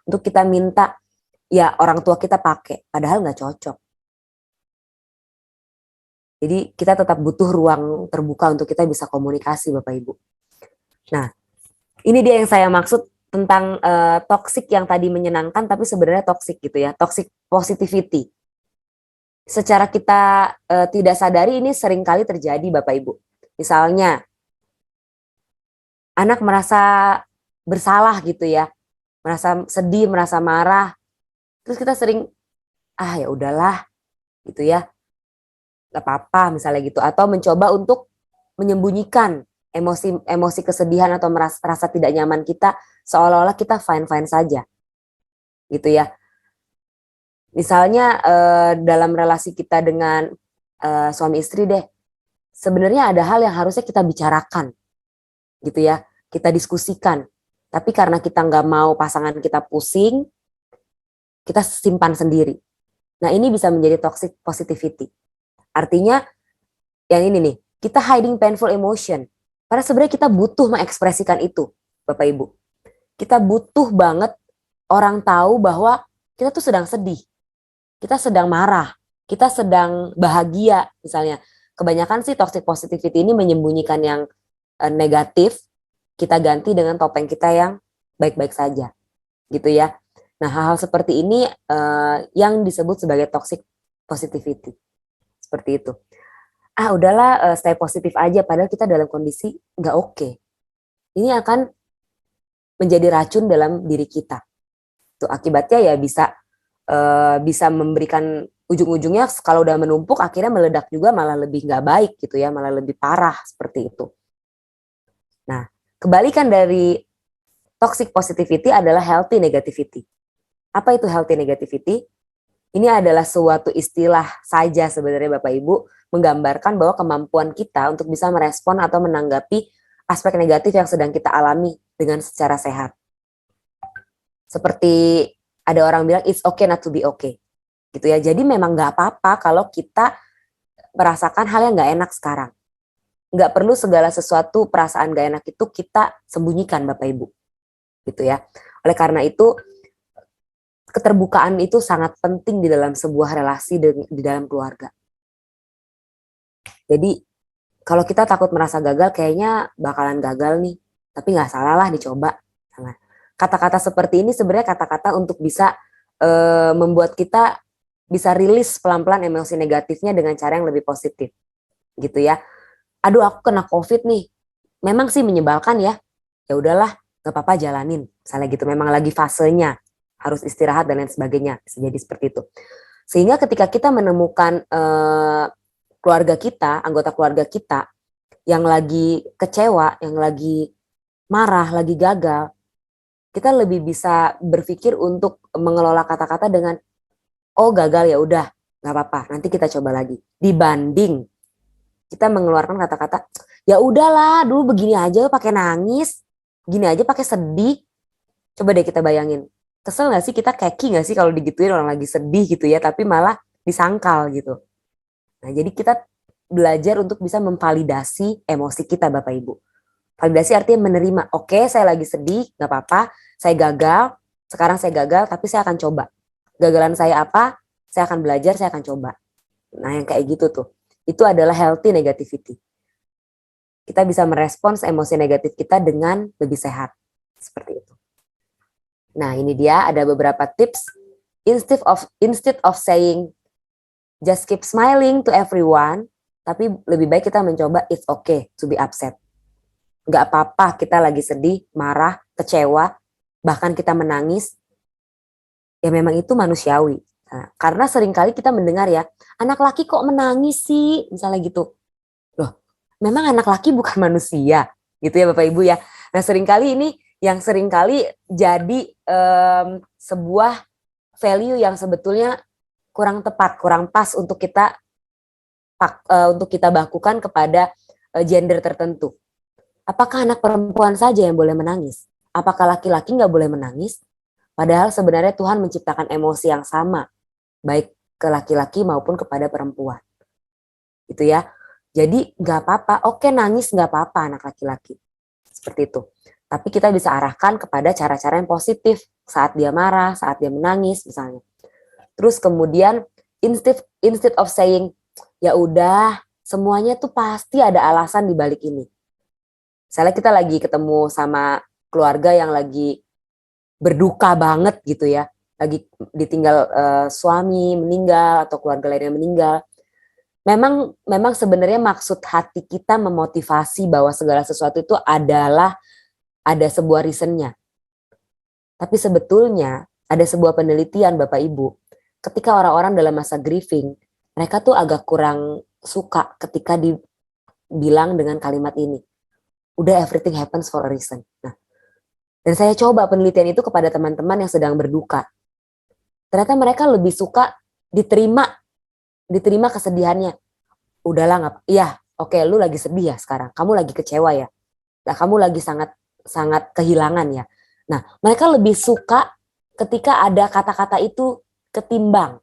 [SPEAKER 2] untuk kita minta ya orang tua kita pakai, padahal nggak cocok. Jadi kita tetap butuh ruang terbuka untuk kita bisa komunikasi Bapak Ibu. Nah ini dia yang saya maksud tentang toxic yang tadi menyenangkan tapi sebenarnya toxic gitu ya, toxic positivity. Secara kita tidak sadari ini sering kali terjadi Bapak Ibu. Misalnya anak merasa bersalah gitu ya, merasa sedih, merasa marah. Terus kita sering ya udahlah gitu ya, gak apa-apa misalnya gitu, atau mencoba untuk menyembunyikan emosi kesedihan atau rasa tidak nyaman kita seolah-olah kita fine-fine saja gitu ya. Misalnya dalam relasi kita dengan suami istri deh, sebenarnya ada hal yang harusnya kita bicarakan gitu ya, kita diskusikan, tapi karena kita nggak mau pasangan kita pusing, kita simpan sendiri. Nah ini bisa menjadi toxic positivity. Artinya yang ini nih, kita hiding painful emotion. Karena sebenarnya kita butuh mengekspresikan itu, Bapak Ibu. Kita butuh banget orang tahu bahwa kita tuh sedang sedih, kita sedang marah, kita sedang bahagia misalnya. Kebanyakan sih toxic positivity ini menyembunyikan yang negatif, kita ganti dengan topeng kita yang baik-baik saja, gitu ya. Nah hal-hal seperti ini yang disebut sebagai toxic positivity, seperti itu. Udahlah stay positif aja, padahal kita dalam kondisi nggak oke. Ini akan menjadi racun dalam diri kita. Tuh akibatnya ya bisa memberikan ujung-ujungnya kalau udah menumpuk akhirnya meledak juga, malah lebih nggak baik gitu ya, malah lebih parah seperti itu. Nah kebalikan dari toxic positivity adalah healthy negativity. Apa itu healthy negativity? Ini adalah suatu istilah saja sebenarnya Bapak Ibu, menggambarkan bahwa kemampuan kita untuk bisa merespon atau menanggapi aspek negatif yang sedang kita alami dengan secara sehat. Seperti ada orang bilang it's okay not to be okay, gitu ya. Jadi memang nggak apa-apa kalau kita merasakan hal yang nggak enak sekarang. Nggak perlu segala sesuatu perasaan nggak enak itu kita sembunyikan Bapak Ibu, gitu ya. Oleh karena itu keterbukaan itu sangat penting di dalam sebuah relasi di dalam keluarga. Jadi kalau kita takut merasa gagal, kayaknya bakalan gagal nih, tapi nggak salah lah dicoba. Kata-kata seperti ini sebenarnya kata-kata untuk bisa membuat kita bisa rilis pelan-pelan emosi negatifnya dengan cara yang lebih positif, gitu ya. Aduh aku kena COVID nih, memang sih menyebalkan ya. Ya udahlah, nggak apa-apa jalanin. Misalnya gitu, memang lagi fasenya, harus istirahat dan lain sebagainya, bisa jadi seperti itu. Sehingga ketika kita menemukan keluarga kita, anggota keluarga kita yang lagi kecewa, yang lagi marah, lagi gagal, kita lebih bisa berpikir untuk mengelola kata-kata dengan oh gagal ya udah, nggak apa-apa, nanti kita coba lagi. Dibanding kita mengeluarkan kata-kata ya udahlah, dulu begini aja pakai nangis, gini aja pakai sedih. Coba deh kita bayangin. Kesel gak sih, kita keki gak sih kalau digituin orang lagi sedih gitu ya, tapi malah disangkal gitu. Nah jadi kita belajar untuk bisa memvalidasi emosi kita Bapak Ibu. Validasi artinya menerima, oke, saya lagi sedih, gak apa-apa, saya gagal, sekarang saya gagal tapi saya akan coba. Gagalan saya apa, saya akan belajar, saya akan coba. Nah yang kayak gitu tuh, itu adalah healthy negativity. Kita bisa merespons emosi negatif kita dengan lebih sehat, seperti itu. Nah ini dia ada beberapa tips. Instead of saying just keep smiling to everyone, tapi lebih baik kita mencoba it's okay to be upset. Gak apa-apa kita lagi sedih, marah, kecewa, bahkan kita menangis. Ya memang itu manusiawi. Nah, karena seringkali kita mendengar ya, anak laki kok menangis sih, misalnya gitu. Loh, memang anak laki bukan manusia, gitu ya Bapak Ibu ya. Nah seringkali ini yang seringkali jadi sebuah value yang sebetulnya kurang tepat, kurang pas untuk kita bakukan kepada gender tertentu. Apakah anak perempuan saja yang boleh menangis? Apakah laki-laki nggak boleh menangis? Padahal sebenarnya Tuhan menciptakan emosi yang sama, baik ke laki-laki maupun kepada perempuan. Gitu ya. Jadi nggak apa-apa, oke nangis nggak apa-apa anak laki-laki. Seperti itu. Tapi kita bisa arahkan kepada cara-cara yang positif saat dia marah, saat dia menangis misalnya. Terus kemudian instead of saying ya udah semuanya tuh pasti ada alasan di balik ini. Misalnya kita lagi ketemu sama keluarga yang lagi berduka banget gitu ya, lagi ditinggal suami meninggal atau keluarga lainnya meninggal. Memang sebenarnya maksud hati kita memotivasi bahwa segala sesuatu itu adalah ada sebuah reasonnya. Tapi sebetulnya ada sebuah penelitian Bapak Ibu, ketika orang-orang dalam masa grieving, mereka tuh agak kurang suka ketika dibilang dengan kalimat ini. Udah, everything happens for a reason. Nah, dan saya coba penelitian itu kepada teman-teman yang sedang berduka. Ternyata mereka lebih suka diterima kesedihannya. Udahlah, nggak, iya, oke, lu lagi sedih ya sekarang, kamu lagi kecewa ya, nah, kamu lagi sangat sangat kehilangan ya. Nah, mereka lebih suka ketika ada kata-kata itu ketimbang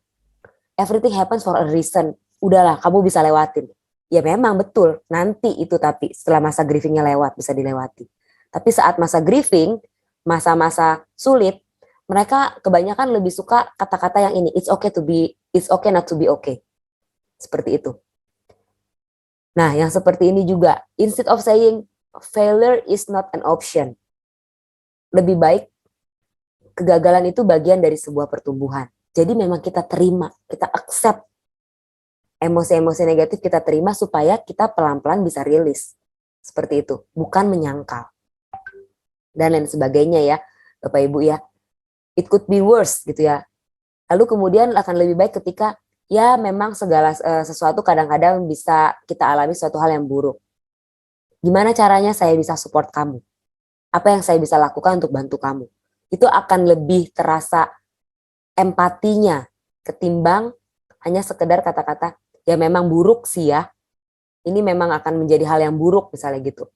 [SPEAKER 2] everything happens for a reason. Udahlah, kamu bisa lewatin. Ya memang betul, nanti itu tapi setelah masa grievingnya lewat bisa dilewati. Tapi saat masa grieving, masa-masa sulit, mereka kebanyakan lebih suka kata-kata yang ini, it's okay not to be okay. Seperti itu. Nah, yang seperti ini juga, instead of saying failure is not an option, lebih baik kegagalan itu bagian dari sebuah pertumbuhan. Jadi memang kita terima, kita accept emosi-emosi negatif, kita terima supaya kita pelan-pelan bisa rilis. Seperti itu, bukan menyangkal. Dan lain sebagainya ya, Bapak Ibu ya. It could be worse gitu ya. Lalu kemudian akan lebih baik ketika ya memang segala sesuatu kadang-kadang bisa kita alami suatu hal yang buruk. Gimana caranya saya bisa support kamu? Apa yang saya bisa lakukan untuk bantu kamu? Itu akan lebih terasa empatinya ketimbang hanya sekedar kata-kata ya memang buruk sih ya. Ini memang akan menjadi hal yang buruk misalnya gitu.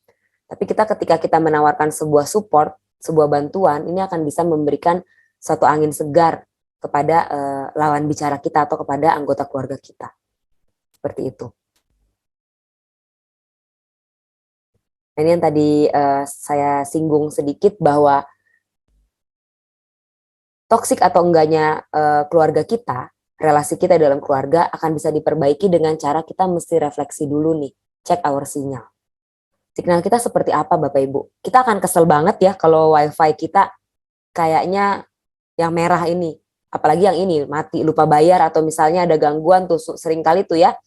[SPEAKER 2] Tapi ketika kita menawarkan sebuah support, sebuah bantuan, ini akan bisa memberikan satu angin segar kepada lawan bicara kita atau kepada anggota keluarga kita. Seperti itu. Ini yang tadi saya singgung sedikit bahwa toksik atau enggaknya keluarga kita, relasi kita dalam keluarga akan bisa diperbaiki dengan cara kita mesti refleksi dulu nih, check our signal. Signal kita seperti apa Bapak Ibu? Kita akan kesel banget ya kalau wifi kita kayaknya yang merah ini. Apalagi yang ini, mati, lupa bayar atau misalnya ada gangguan tuh sering kali tuh ya.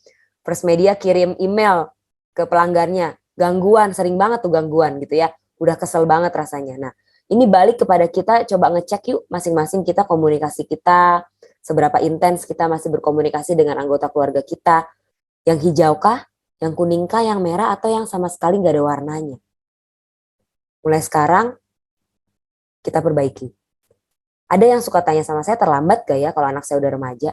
[SPEAKER 2] First Media kirim email ke pelanggannya. Gangguan, sering banget tuh gangguan gitu ya. Udah kesel banget rasanya. Nah, ini balik kepada kita coba ngecek yuk masing-masing kita komunikasi kita. Seberapa intens kita masih berkomunikasi dengan anggota keluarga kita. Yang hijau kah? Yang kuning kah, yang merah, atau yang sama sekali nggak ada warnanya. Mulai sekarang, kita perbaiki. Ada yang suka tanya sama saya, terlambat gak ya kalau anak saya udah remaja?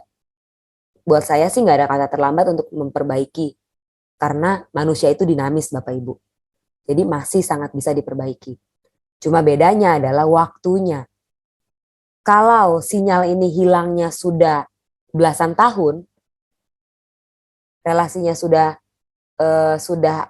[SPEAKER 2] Buat saya sih nggak ada kata terlambat untuk memperbaiki. Karena manusia itu dinamis Bapak Ibu. Jadi masih sangat bisa diperbaiki. Cuma bedanya adalah waktunya. Kalau sinyal ini hilangnya sudah belasan tahun, relasinya sudah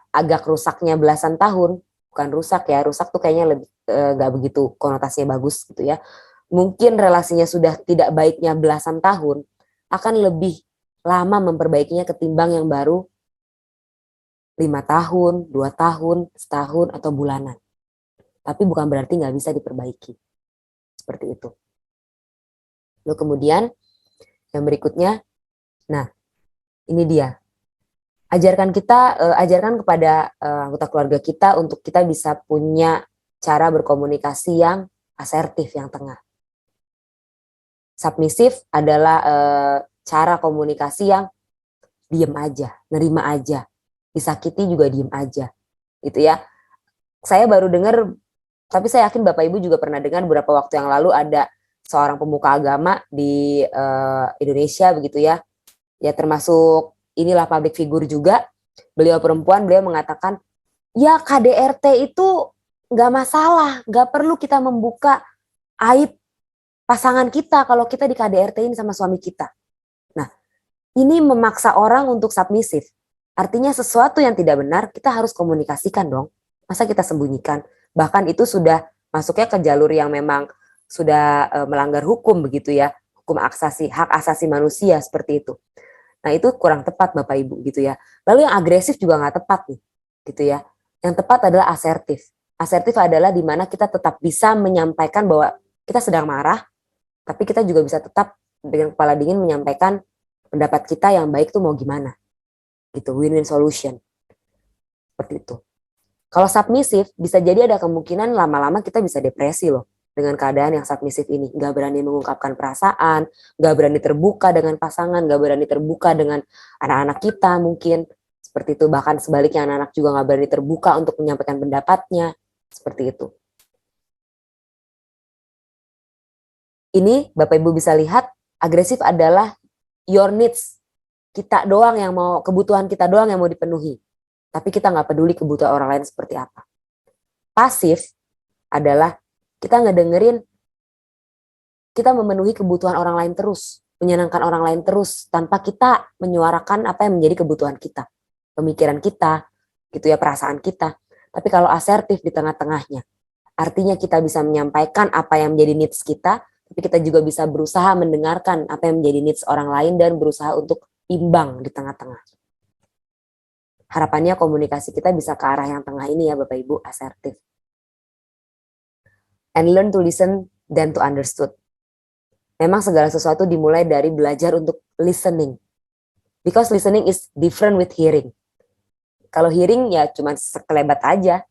[SPEAKER 2] agak rusaknya belasan tahun, bukan rusak ya, rusak tuh kayaknya lebih gak begitu konotasinya bagus gitu ya. Mungkin relasinya sudah tidak baiknya belasan tahun, akan lebih lama memperbaikinya ketimbang yang baru 5 tahun, 2 tahun, setahun, atau bulanan. Tapi bukan berarti gak bisa diperbaiki. Seperti itu. Lalu kemudian yang berikutnya, nah ini dia. Ajarkan kepada anggota keluarga kita untuk kita bisa punya cara berkomunikasi yang asertif, yang tengah. Submisif adalah cara komunikasi yang diem aja, nerima aja, disakiti juga diem aja, gitu ya. Saya baru dengar, tapi saya yakin Bapak Ibu juga pernah dengar beberapa waktu yang lalu ada seorang pemuka agama di Indonesia begitu ya, ya termasuk inilah public figure juga, beliau perempuan, beliau mengatakan, ya KDRT itu nggak masalah, nggak perlu kita membuka aib pasangan kita kalau kita di KDRT-in sama suami kita. Nah, ini memaksa orang untuk submisif. Artinya sesuatu yang tidak benar, kita harus komunikasikan dong. Masa kita sembunyikan? Bahkan itu sudah masuknya ke jalur yang memang sudah melanggar hukum begitu ya, hukum hak asasi manusia seperti itu. Nah itu kurang tepat Bapak Ibu gitu ya. Lalu yang agresif juga nggak tepat nih gitu ya. Yang tepat adalah asertif. Asertif adalah di mana kita tetap bisa menyampaikan bahwa kita sedang marah, tapi kita juga bisa tetap dengan kepala dingin menyampaikan pendapat kita yang baik tuh mau gimana. Gitu, win-win solution. Seperti itu. Kalau submisif, bisa jadi ada kemungkinan lama-lama kita bisa depresi loh dengan keadaan yang submisif ini. Gak berani mengungkapkan perasaan, gak berani terbuka dengan pasangan, gak berani terbuka dengan anak-anak kita mungkin. Seperti itu, bahkan sebaliknya anak-anak juga gak berani terbuka untuk menyampaikan pendapatnya. Seperti itu. Ini Bapak Ibu bisa lihat, agresif adalah your needs. Kita doang yang mau, kebutuhan kita doang yang mau dipenuhi. Tapi kita nggak peduli kebutuhan orang lain seperti apa. Pasif adalah kita ngedengerin, kita memenuhi kebutuhan orang lain terus, menyenangkan orang lain terus, tanpa kita menyuarakan apa yang menjadi kebutuhan kita, pemikiran kita, gitu ya, perasaan kita. Tapi kalau asertif di tengah-tengahnya, artinya kita bisa menyampaikan apa yang menjadi needs kita, tapi kita juga bisa berusaha mendengarkan apa yang menjadi needs orang lain dan berusaha untuk imbang di tengah-tengah. Harapannya komunikasi kita bisa ke arah yang tengah ini ya Bapak Ibu, asertif. And learn to listen than to understood. Memang segala sesuatu dimulai dari belajar untuk listening. Because listening is different with hearing. Kalau hearing ya cuma sekelebat aja.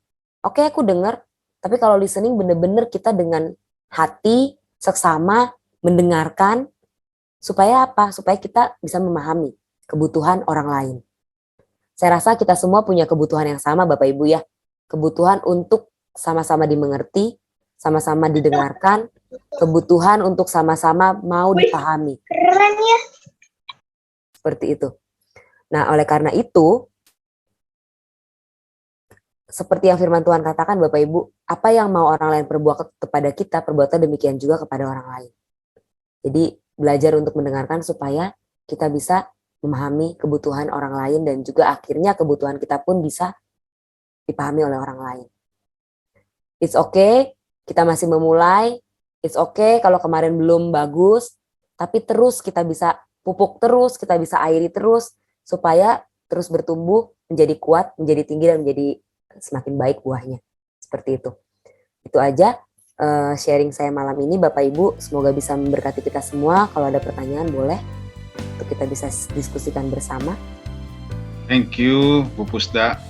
[SPEAKER 2] Oke, aku dengar, tapi kalau listening bener-bener kita dengan hati, seksama, mendengarkan, supaya apa? Supaya kita bisa memahami kebutuhan orang lain. Saya rasa kita semua punya kebutuhan yang sama Bapak Ibu ya. Kebutuhan untuk sama-sama dimengerti, sama-sama didengarkan, kebutuhan untuk sama-sama mau dipahami.
[SPEAKER 7] Keren ya.
[SPEAKER 2] Seperti itu. Nah, oleh karena itu, seperti yang firman Tuhan katakan Bapak Ibu, apa yang mau orang lain perbuat kepada kita, perbuatlah demikian juga kepada orang lain. Jadi belajar untuk mendengarkan supaya kita bisa memahami kebutuhan orang lain dan juga akhirnya kebutuhan kita pun bisa dipahami oleh orang lain. It's okay, kita masih memulai. It's okay kalau kemarin belum bagus, tapi terus kita bisa pupuk terus, kita bisa airi terus supaya terus bertumbuh, menjadi kuat, menjadi tinggi dan menjadi semakin baik buahnya. Seperti itu. Itu aja sharing saya malam ini Bapak Ibu. Semoga bisa memberkati kita semua. Kalau ada pertanyaan boleh untuk kita bisa diskusikan bersama.
[SPEAKER 1] Thank you Bu Pusda.